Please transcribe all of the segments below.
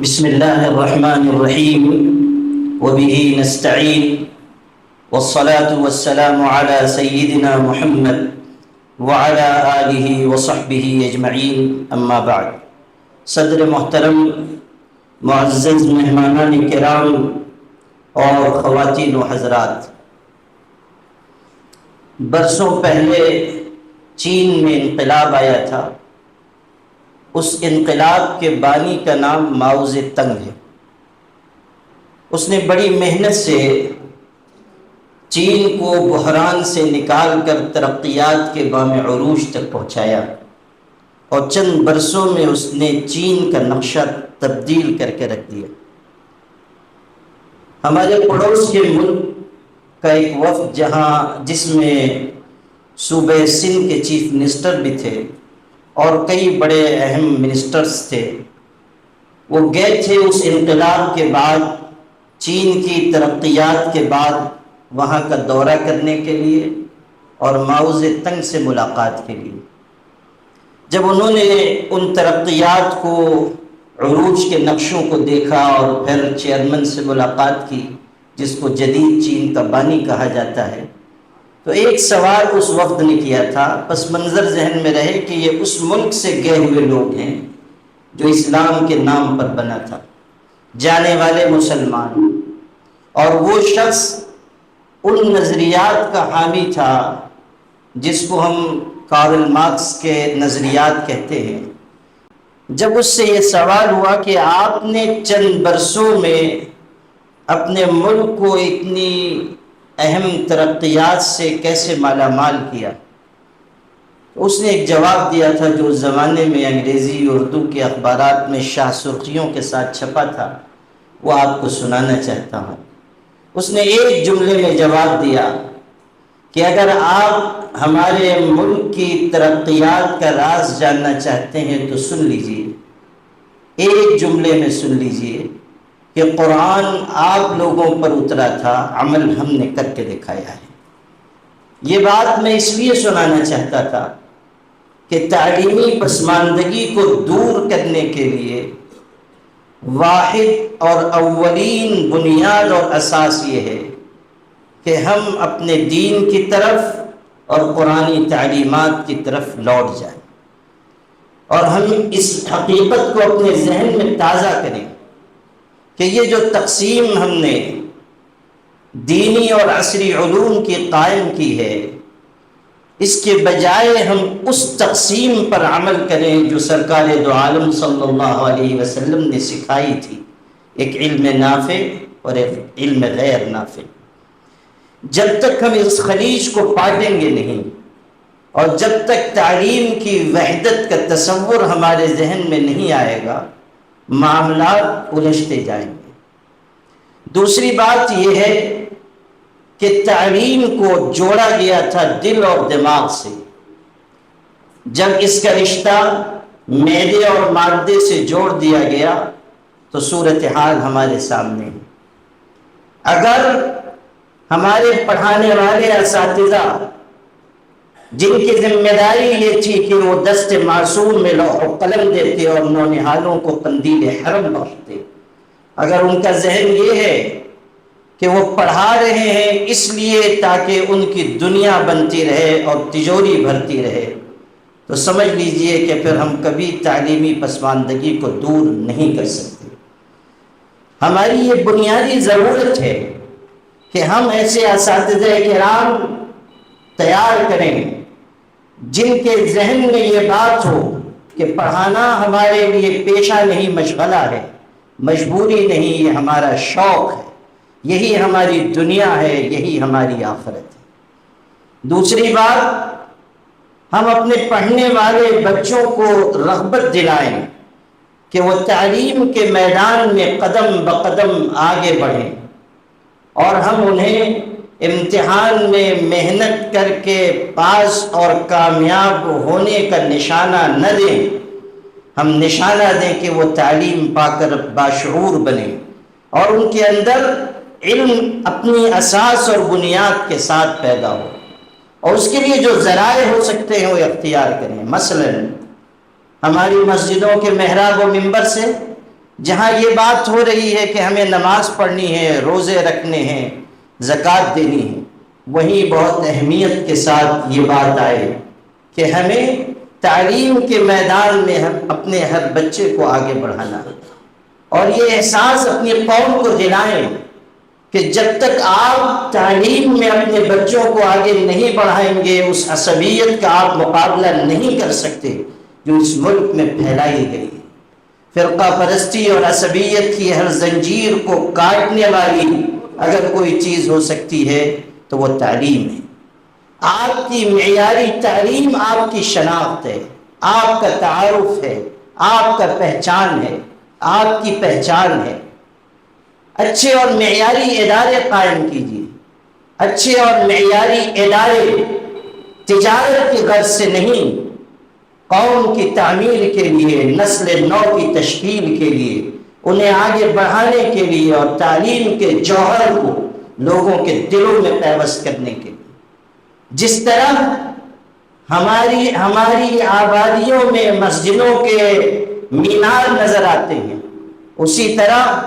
بسم الله الرحمن الرحيم وبه نستعين والصلاة والسلام على سيدنا محمد وعلى آله وصحبه أجمعين أما بعد. صدر محترم، معزز مہمانان کرام اور خواتین و حضرات، برسوں پہلے چین میں انقلاب آیا تھا. اس انقلاب کے بانی کا نام ماؤ زے تنگ ہے. اس نے بڑی محنت سے چین کو بحران سے نکال کر ترقیات کے بام عروج تک پہنچایا، اور چند برسوں میں اس نے چین کا نقشہ تبدیل کر کے رکھ دیا. ہمارے پڑوس کے ملک کا ایک وفد جس میں صوبہ سندھ کے چیف منسٹر بھی تھے اور کئی بڑے اہم منسٹرز تھے، وہ گئے تھے اس انقلاب کے بعد، چین کی ترقیات کے بعد وہاں کا دورہ کرنے کے لیے اور ماؤ زے تنگ سے ملاقات کے لیے. جب انہوں نے ان ترقیات کو، عروج کے نقشوں کو دیکھا اور پھر چیئرمین سے ملاقات کی جس کو جدید چین کا بانی کہا جاتا ہے، تو ایک سوال اس وقت نے کیا تھا، پس منظر ذہن میں رہے کہ یہ اس ملک سے گئے ہوئے لوگ ہیں جو اسلام کے نام پر بنا تھا، جانے والے مسلمان، اور وہ شخص ان نظریات کا حامی تھا جس کو ہم کارل مارکس کے نظریات کہتے ہیں. جب اس سے یہ سوال ہوا کہ آپ نے چند برسوں میں اپنے ملک کو اتنی اہم ترقیات سے کیسے مالا مال کیا، تو اس نے ایک جواب دیا تھا جو اس زمانے میں انگریزی اردو کے اخبارات میں شاہ سرخیوں کے ساتھ چھپا تھا، وہ آپ کو سنانا چاہتا ہوں. اس نے ایک جملے میں جواب دیا کہ اگر آپ ہمارے ملک کی ترقیات کا راز جاننا چاہتے ہیں تو سن لیجئے، ایک جملے میں سن لیجئے کہ قرآن آپ لوگوں پر اترا تھا، عمل ہم نے کر کے دکھایا ہے. یہ بات میں اس لیے سنانا چاہتا تھا کہ تعلیمی پسماندگی کو دور کرنے کے لیے واحد اور اولین بنیاد اور اساس یہ ہے کہ ہم اپنے دین کی طرف اور قرآنی تعلیمات کی طرف لوٹ جائیں، اور ہم اس حقیقت کو اپنے ذہن میں تازہ کریں کہ یہ جو تقسیم ہم نے دینی اور عصری علوم کی قائم کی ہے، اس کے بجائے ہم اس تقسیم پر عمل کریں جو سرکار دو عالم صلی اللہ علیہ وسلم نے سکھائی تھی، ایک علم نافع اور ایک علم غیر نافع. جب تک ہم اس خلیج کو پاٹیں گے نہیں، اور جب تک تعلیم کی وحدت کا تصور ہمارے ذہن میں نہیں آئے گا، معاملات الجھتے جائیں گے. دوسری بات یہ ہے کہ تعلیم کو جوڑا گیا تھا دل اور دماغ سے. جب اس کا رشتہ معدے اور مادے سے جوڑ دیا گیا تو صورتحال ہمارے سامنے ہے. اگر ہمارے پڑھانے والے اساتذہ جن کی ذمہ داری یہ تھی کہ وہ دست معصوم میں لوح و قلم دیتے اور نونہالوں کو قندیل حرم بخشتے، اگر ان کا ذہن یہ ہے کہ وہ پڑھا رہے ہیں اس لیے تاکہ ان کی دنیا بنتی رہے اور تجوری بھرتی رہے، تو سمجھ لیجئے کہ پھر ہم کبھی تعلیمی پسماندگی کو دور نہیں کر سکتے. ہماری یہ بنیادی ضرورت ہے کہ ہم ایسے اساتذہ کرام تیار کریں جن کے ذہن میں یہ بات ہو کہ پڑھانا ہمارے لیے پیشہ نہیں، مشغلہ ہے، مجبوری نہیں، یہ ہمارا شوق ہے، یہی ہماری دنیا ہے، یہی ہماری آخرت ہے. دوسری بات، ہم اپنے پڑھنے والے بچوں کو رغبت دلائیں کہ وہ تعلیم کے میدان میں قدم بقدم آگے بڑھیں، اور ہم انہیں امتحان میں محنت کر کے پاس اور کامیاب ہونے کا نشانہ نہ دیں، ہم نشانہ دیں کہ وہ تعلیم پا کر باشعور بنیں اور ان کے اندر علم اپنی اساس اور بنیاد کے ساتھ پیدا ہو، اور اس کے لیے جو ذرائع ہو سکتے ہیں وہ اختیار کریں. مثلا ہماری مسجدوں کے محراب و منبر سے جہاں یہ بات ہو رہی ہے کہ ہمیں نماز پڑھنی ہے، روزے رکھنے ہیں، زکوٰۃ دینی ہے، وہیں بہت اہمیت کے ساتھ یہ بات آئے کہ ہمیں تعلیم کے میدان میں ہم اپنے ہر بچے کو آگے بڑھانا ہے، اور یہ احساس اپنی قوم کو دلائیں کہ جب تک آپ تعلیم میں اپنے بچوں کو آگے نہیں بڑھائیں گے، اس عصبیت کا آپ مقابلہ نہیں کر سکتے جو اس ملک میں پھیلائی گئی ہے۔ فرقہ پرستی اور عصبیت کی ہر زنجیر کو کاٹنے والی اگر کوئی چیز ہو سکتی ہے تو وہ تعلیم ہے۔ آپ کی معیاری تعلیم آپ کی شناخت ہے، آپ کا تعارف ہے، آپ کا پہچان ہے، آپ کی پہچان ہے۔ اچھے اور معیاری ادارے قائم کیجیے۔ اچھے اور معیاری ادارے تجارت کی غرض سے نہیں، قوم کی تعمیر کے لیے، نسل نو کی تشکیل کے لیے، انہیں آگے بڑھانے کے لیے اور تعلیم کے جوہر کو لوگوں کے دلوں میں پیوست کرنے کے لیے۔ جس طرح ہماری آبادیوں میں مسجدوں کے مینار نظر آتے ہیں، اسی طرح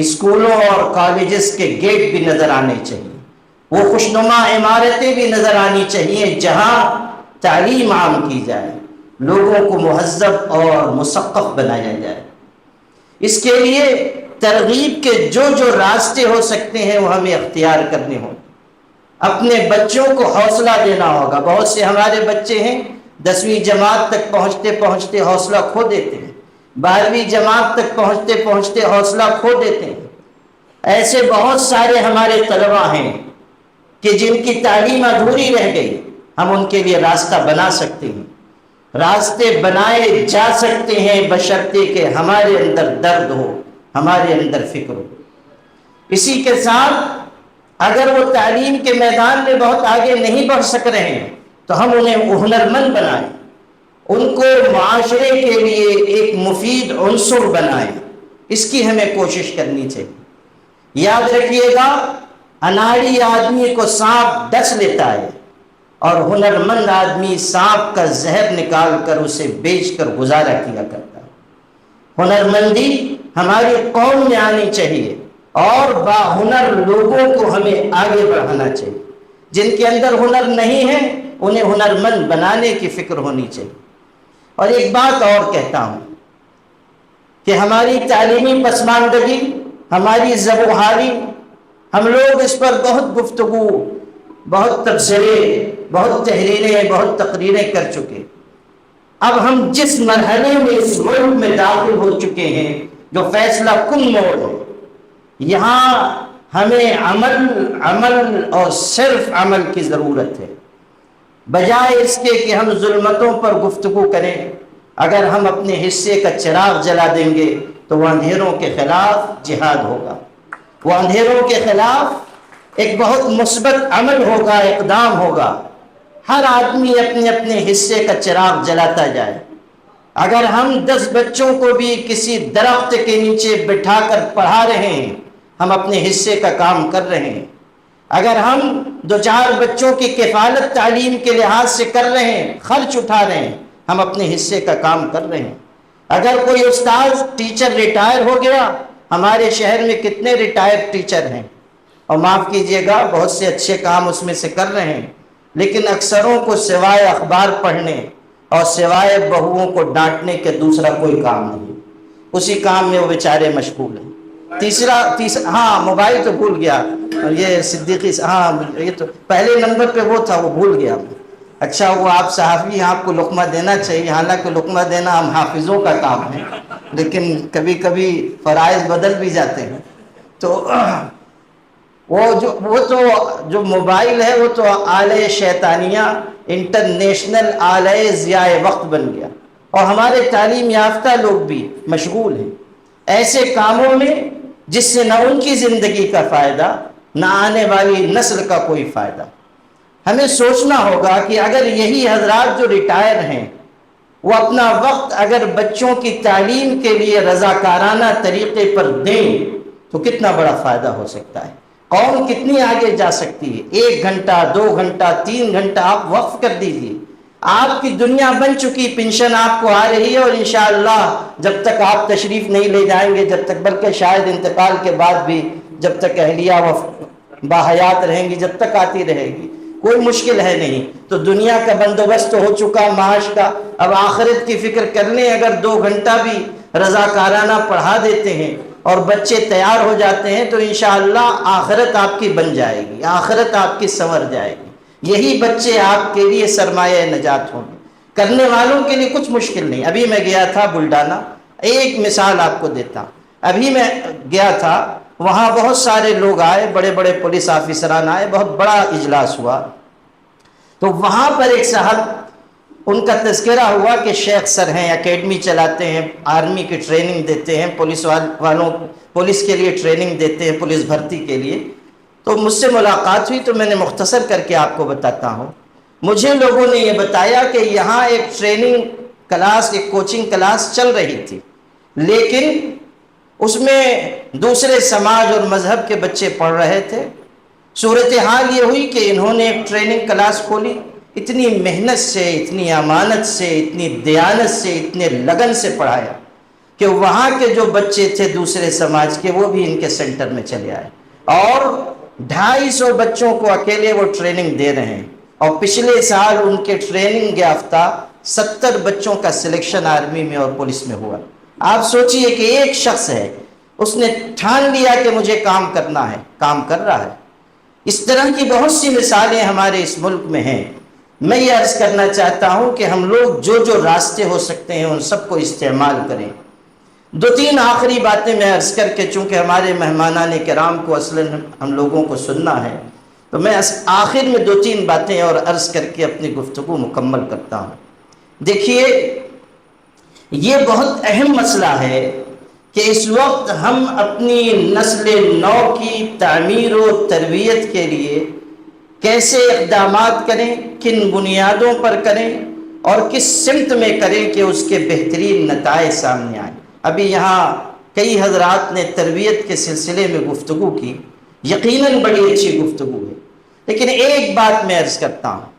اسکولوں اور کالجز کے گیٹ بھی نظر آنے چاہیے، وہ خوشنما عمارتیں بھی نظر آنی چاہیے جہاں تعلیم عام کی جائے، لوگوں کو مہذب اور مثقف بنایا جائے۔ اس کے لیے ترغیب کے جو راستے ہو سکتے ہیں وہ ہمیں اختیار کرنے ہوں۔ اپنے بچوں کو حوصلہ دینا ہوگا۔ بہت سے ہمارے بچے ہیں 10ویں جماعت تک پہنچتے پہنچتے حوصلہ کھو دیتے ہیں، 12ویں جماعت تک پہنچتے پہنچتے حوصلہ کھو دیتے ہیں۔ ایسے بہت سارے ہمارے طلباء ہیں کہ جن کی تعلیم ادھوری رہ گئی، ہم ان کے لیے راستہ بنا سکتے ہیں، راستے بنائے جا سکتے ہیں، بشرطے کہ ہمارے اندر درد ہو، ہمارے اندر فکر ہو۔ اسی کے ساتھ اگر وہ تعلیم کے میدان میں بہت آگے نہیں بڑھ سک رہے ہیں تو ہم انہیں ہنرمند بنائیں، ان کو معاشرے کے لیے ایک مفید عنصر بنائیں، اس کی ہمیں کوشش کرنی چاہیے۔ یاد رکھیے گا، اناڑی آدمی کو سانپ ڈس لیتا ہے اور ہنرمند آدمی سانپ کا زہر نکال کر اسے بیچ کر گزارا کیا کرتا ہے۔ ہنرمندی ہماری قوم میں آنی چاہیے اور باہنر لوگوں کو ہمیں آگے بڑھانا چاہیے۔ جن کے اندر ہنر نہیں ہے انہیں ہنرمند بنانے کی فکر ہونی چاہیے۔ اور ایک بات اور کہتا ہوں کہ ہماری تعلیمی پسماندگی، ہماری زبوحالی، ہم لوگ اس پر بہت گفتگو، بہت تبصرے، بہت تحریریں، بہت تقریریں کر چکے۔ اب ہم جس مرحلے میں اس ملک میں داخل ہو چکے ہیں جو فیصلہ کن موڑ ہے، یہاں ہمیں عمل اور صرف عمل کی ضرورت ہے، بجائے اس کے کہ ہم ظلمتوں پر گفتگو کریں۔ اگر ہم اپنے حصے کا چراغ جلا دیں گے تو وہ اندھیروں کے خلاف جہاد ہوگا، وہ اندھیروں کے خلاف ایک بہت مثبت عمل ہوگا، اقدام ہوگا۔ ہر آدمی اپنے اپنے حصے کا چراغ جلاتا جائے۔ اگر ہم 10 بچوں کو بھی کسی درخت کے نیچے بٹھا کر پڑھا رہے ہیں، ہم اپنے حصے کا کام کر رہے ہیں۔ اگر ہم 2-4 بچوں کی کفالت تعلیم کے لحاظ سے کر رہے ہیں، خرچ اٹھا رہے ہیں، ہم اپنے حصے کا کام کر رہے ہیں۔ اگر کوئی استاذ ٹیچر ریٹائر ہو گیا، ہمارے شہر میں کتنے ریٹائر ٹیچر ہیں، اور معاف کیجئے گا بہت سے اچھے کام اس میں سے کر رہے ہیں، لیکن اکثروں کو سوائے اخبار پڑھنے اور سوائے بہوؤں کو ڈانٹنے کے دوسرا کوئی کام نہیں، اسی کام میں وہ بیچارے مشغول ہیں۔ تیسرا ہاں موبائل تو بھول گیا، اور یہ صدیقی ہاں یہ تو پہلے نمبر پہ وہ تھا، وہ بھول گیا۔ اچھا وہ آپ صحافی ہیں، آپ کو لقمہ دینا چاہیے، حالانکہ لقمہ دینا ہم حافظوں کا کام ہے، لیکن کبھی کبھی فرائض بدل بھی جاتے ہیں۔ تو وہ جو موبائل ہے وہ تو آلے شیطانیہ، انٹرنیشنل آلے ضیاء وقت بن گیا، اور ہمارے تعلیم یافتہ لوگ بھی مشغول ہیں ایسے کاموں میں جس سے نہ ان کی زندگی کا فائدہ، نہ آنے والی نسل کا کوئی فائدہ۔ ہمیں سوچنا ہوگا کہ اگر یہی حضرات جو ریٹائر ہیں وہ اپنا وقت اگر بچوں کی تعلیم کے لیے رضاکارانہ طریقے پر دیں تو کتنا بڑا فائدہ ہو سکتا ہے، قوم کتنی آگے جا سکتی ہے۔ 1 گھنٹہ، 2 گھنٹہ، 3 گھنٹہ آپ وقف کر دیجئے، آپ کی دنیا بن چکی، پنشن آپ کو آ رہی ہے، اور انشاءاللہ جب تک آپ تشریف نہیں لے جائیں گے، جب تک، بلکہ شاید انتقال کے بعد بھی جب تک اہلیہ باحیات رہیں گی، جب تک آتی رہے گی، کوئی مشکل ہے نہیں۔ تو دنیا کا بندوبست ہو چکا، معاش کا، اب آخرت کی فکر کر لیں۔ اگر 2 گھنٹہ بھی رضاکارانہ پڑھا دیتے ہیں اور بچے تیار ہو جاتے ہیں تو انشاءاللہ آخرت آپ کی بن جائے گی، آخرت آپ کی سنور جائے گی۔ یہی بچے آپ کے لیے سرمایہ نجات ہوں گے۔ کرنے والوں کے لیے کچھ مشکل نہیں۔ ابھی میں گیا تھا بلڈانہ، ایک مثال آپ کو دیتا، ابھی میں گیا تھا، وہاں بہت سارے لوگ آئے، بڑے بڑے پولیس آفیسران آئے، بہت بڑا اجلاس ہوا۔ تو وہاں پر ایک صاحب، ان کا تذکرہ ہوا کہ شیخ سر ہیں، اکیڈمی چلاتے ہیں، آرمی کی ٹریننگ دیتے ہیں، پولیس کے لیے ٹریننگ دیتے ہیں، پولیس بھرتی کے لیے۔ تو مجھ سے ملاقات ہوئی تو میں نے مختصر کر کے آپ کو بتاتا ہوں۔ مجھے لوگوں نے یہ بتایا کہ یہاں ایک ٹریننگ کلاس، ایک کوچنگ کلاس چل رہی تھی، لیکن اس میں دوسرے سماج اور مذہب کے بچے پڑھ رہے تھے۔ صورتحال یہ ہوئی کہ انہوں نے ایک ٹریننگ کلاس کھولی، اتنی محنت سے، اتنی امانت سے، اتنی دیانت سے، اتنے لگن سے پڑھایا کہ وہاں کے جو بچے تھے دوسرے سماج کے، وہ بھی ان کے سینٹر میں چلے آئے، اور 250 بچوں کو اکیلے وہ ٹریننگ دے رہے ہیں۔ اور پچھلے سال ان کے ٹریننگ یافتہ 70 بچوں کا سلیکشن آرمی میں اور پولیس میں ہوا۔ آپ سوچئے کہ ایک شخص ہے، اس نے ٹھان لیا کہ مجھے کام کرنا ہے، کام کر رہا ہے۔ اس طرح کی بہت سی مثالیں ہمارے اس ملک میں ہیں۔ میں یہ عرض کرنا چاہتا ہوں کہ ہم لوگ جو راستے ہو سکتے ہیں ان سب کو استعمال کریں۔ 2-3 آخری باتیں میں عرض کر کے، چونکہ ہمارے مہمانان کرام کو اصلاً ہم لوگوں کو سننا ہے، تو میں آخر میں 2-3 باتیں اور عرض کر کے اپنی گفتگو مکمل کرتا ہوں۔ دیکھیے، یہ بہت اہم مسئلہ ہے کہ اس وقت ہم اپنی نسل نو کی تعمیر و تربیت کے لیے کیسے اقدامات کریں، کن بنیادوں پر کریں، اور کس سمت میں کریں کہ اس کے بہترین نتائج سامنے آئیں۔ ابھی یہاں کئی حضرات نے تربیت کے سلسلے میں گفتگو کی، یقیناً بڑی اچھی گفتگو ہے، لیکن ایک بات میں عرض کرتا ہوں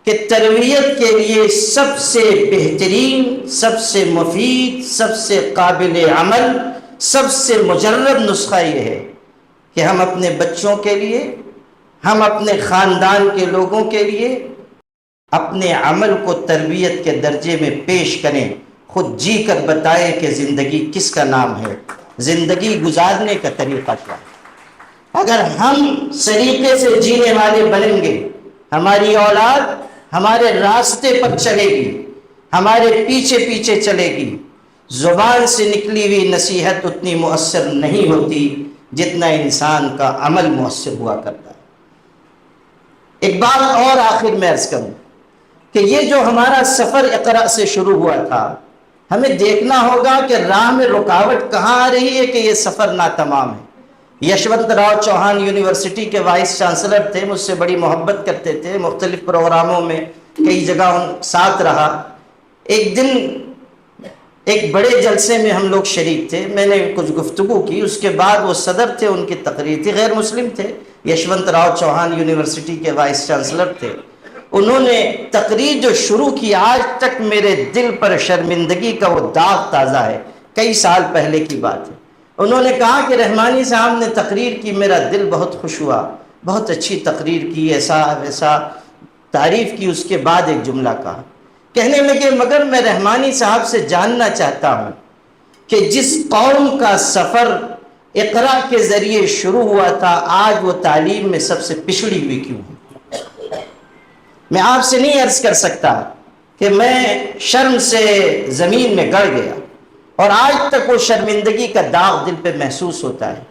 کہ تربیت کے لیے سب سے بہترین، سب سے مفید، سب سے قابل عمل، سب سے مجرب نسخہ یہ ہے کہ ہم اپنے بچوں کے لیے، ہم اپنے خاندان کے لوگوں کے لیے اپنے عمل کو تربیت کے درجے میں پیش کریں، خود جی کر بتائیں کہ زندگی کس کا نام ہے، زندگی گزارنے کا طریقہ کیا ہے۔ اگر ہم سلیقے سے جینے والے بنیں گے، ہماری اولاد ہمارے راستے پر چلے گی، ہمارے پیچھے پیچھے چلے گی۔ زبان سے نکلی ہوئی نصیحت اتنی مؤثر نہیں ہوتی جتنا انسان کا عمل مؤثر ہوا کرتا ہے۔ ایک بات اور آخر میں عرض کروں کہ یہ جو ہمارا سفر اقرا سے شروع ہوا تھا، ہمیں دیکھنا ہوگا کہ راہ میں رکاوٹ کہاں آ رہی ہے کہ یہ سفر ناتمام ہے۔ یشونت راؤ چوہان یونیورسٹی کے وائس چانسلر تھے، مجھ سے بڑی محبت کرتے تھے، مختلف پروگراموں میں کئی جگہ ساتھ رہا۔ ایک دن ایک بڑے جلسے میں ہم لوگ شریک تھے، میں نے کچھ گفتگو کی، اس کے بعد وہ صدر تھے، ان کی تقریر تھی، غیر مسلم تھے، یشونت راؤ چوہان یونیورسٹی کے وائس چانسلر تھے۔ انہوں نے تقریر جو شروع کی، آج تک میرے دل پر شرمندگی کا وہ داغ تازہ ہے، کئی سال پہلے کی بات ہے۔ انہوں نے کہا کہ رحمانی صاحب نے تقریر کی، میرا دل بہت خوش ہوا، بہت اچھی تقریر کی، ایسا ویسا تعریف کی۔ اس کے بعد ایک جملہ کہا، کہنے لگے مگر میں رحمانی صاحب سے جاننا چاہتا ہوں کہ جس قوم کا سفر اقرا کے ذریعے شروع ہوا تھا، آج وہ تعلیم میں سب سے پچھڑی ہوئی کیوں ہے؟ میں آپ سے نہیں عرض کر سکتا کہ میں شرم سے زمین میں گڑ گیا، اور آج تک وہ شرمندگی کا داغ دل پہ محسوس ہوتا ہے۔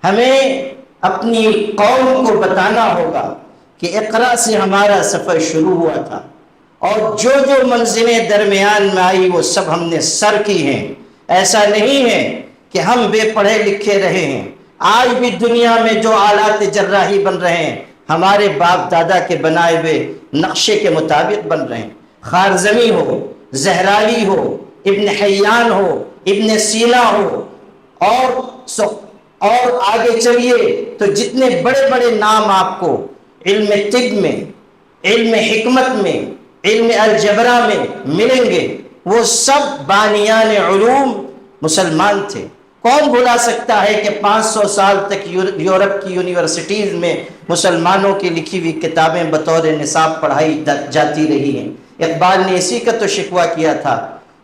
ہمیں اپنی قوم کو بتانا ہوگا کہ اقرا سے ہمارا سفر شروع ہوا تھا، اور جو منزلیں درمیان میں آئی وہ سب ہم نے سر کی ہیں۔ ایسا نہیں ہے کہ ہم بے پڑھے لکھے رہے ہیں۔ آج بھی دنیا میں جو آلات جراحی بن رہے ہیں، ہمارے باپ دادا کے بنائے ہوئے نقشے کے مطابق بن رہے ہیں۔ خارزمی ہو، زہراوی ہو، ابن حیان ہو، ابن سینا ہو، اور آگے چلیے تو جتنے بڑے بڑے نام آپ کو علم طب میں، علم حکمت میں، علم الجبرا میں ملیں گے، وہ سب بانیان علوم مسلمان تھے۔ کون بھلا سکتا ہے کہ 500 سال تک یورپ کی یونیورسٹیز میں مسلمانوں کی لکھی ہوئی کتابیں بطور نصاب پڑھائی جاتی رہی ہیں۔ اقبال نے اسی کا تو شکوہ کیا تھا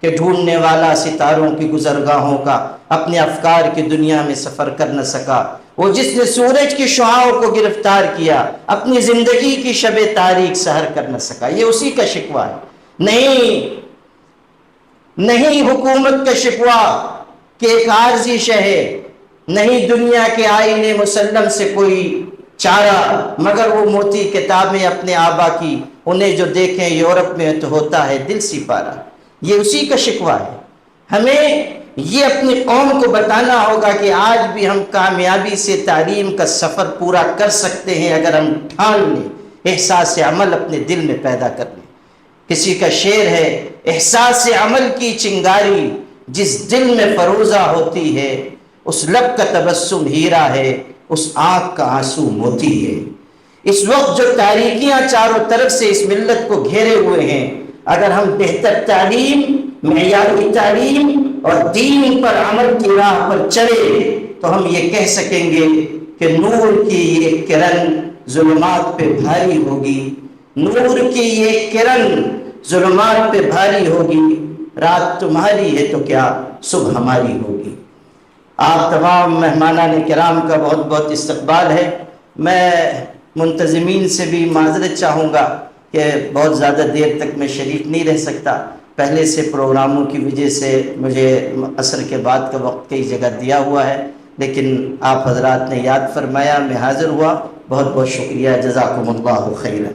کہ ڈھونڈنے والا ستاروں کی گزرگاہوں کا اپنے افکار کی دنیا میں سفر کر نہ سکا، وہ جس نے سورج کی شعاعوں کو گرفتار کیا اپنی زندگی کی شب تاریک سحر کر نہ سکا۔ یہ اسی کا شکوہ ہے، نہیں حکومت کا شکوہ کہ ایک عارضی شے ہے، نہیں دنیا کے آئین مسلم سے کوئی چارہ، مگر وہ موتی کتابیں اپنے آبا کی، انہیں جو دیکھیں یورپ میں تو ہوتا ہے دل سی پارا۔ یہ اسی کا شکوہ ہے۔ ہمیں یہ اپنی قوم کو بتانا ہوگا کہ آج بھی ہم کامیابی سے تعلیم کا سفر پورا کر سکتے ہیں اگر ہم ٹھان لیں، احساس عمل اپنے دل میں پیدا کر لیں۔ کسی کا شعر ہے، احساس عمل کی چنگاری جس دل میں فروزہ ہوتی ہے، اس لب کا تبسم ہیرا ہے، اس آنکھ کا آنسو موتی ہے۔ اس وقت جو تاریکیاں چاروں طرف سے اس ملت کو گھیرے ہوئے ہیں، اگر ہم بہتر تعلیم، معیاری تعلیم اور دین پر عمل کی راہ پر چلے تو ہم یہ کہہ سکیں گے کہ نور کی یہ کرن ظلمات پہ بھاری ہوگی، نور کی یہ کرن ظلمات پہ بھاری ہوگی، رات تمہاری ہے تو کیا صبح ہماری ہوگی۔ آپ تمام مہمانان کرام کا بہت بہت استقبال ہے۔ میں منتظمین سے بھی معذرت چاہوں گا کہ بہت زیادہ دیر تک میں شریک نہیں رہ سکتا، پہلے سے پروگراموں کی وجہ سے مجھے عصر کے بعد کا وقت کئی جگہ دیا ہوا ہے، لیکن آپ حضرات نے یاد فرمایا، میں حاضر ہوا۔ بہت بہت شکریہ، جزاکم اللہ خیرا۔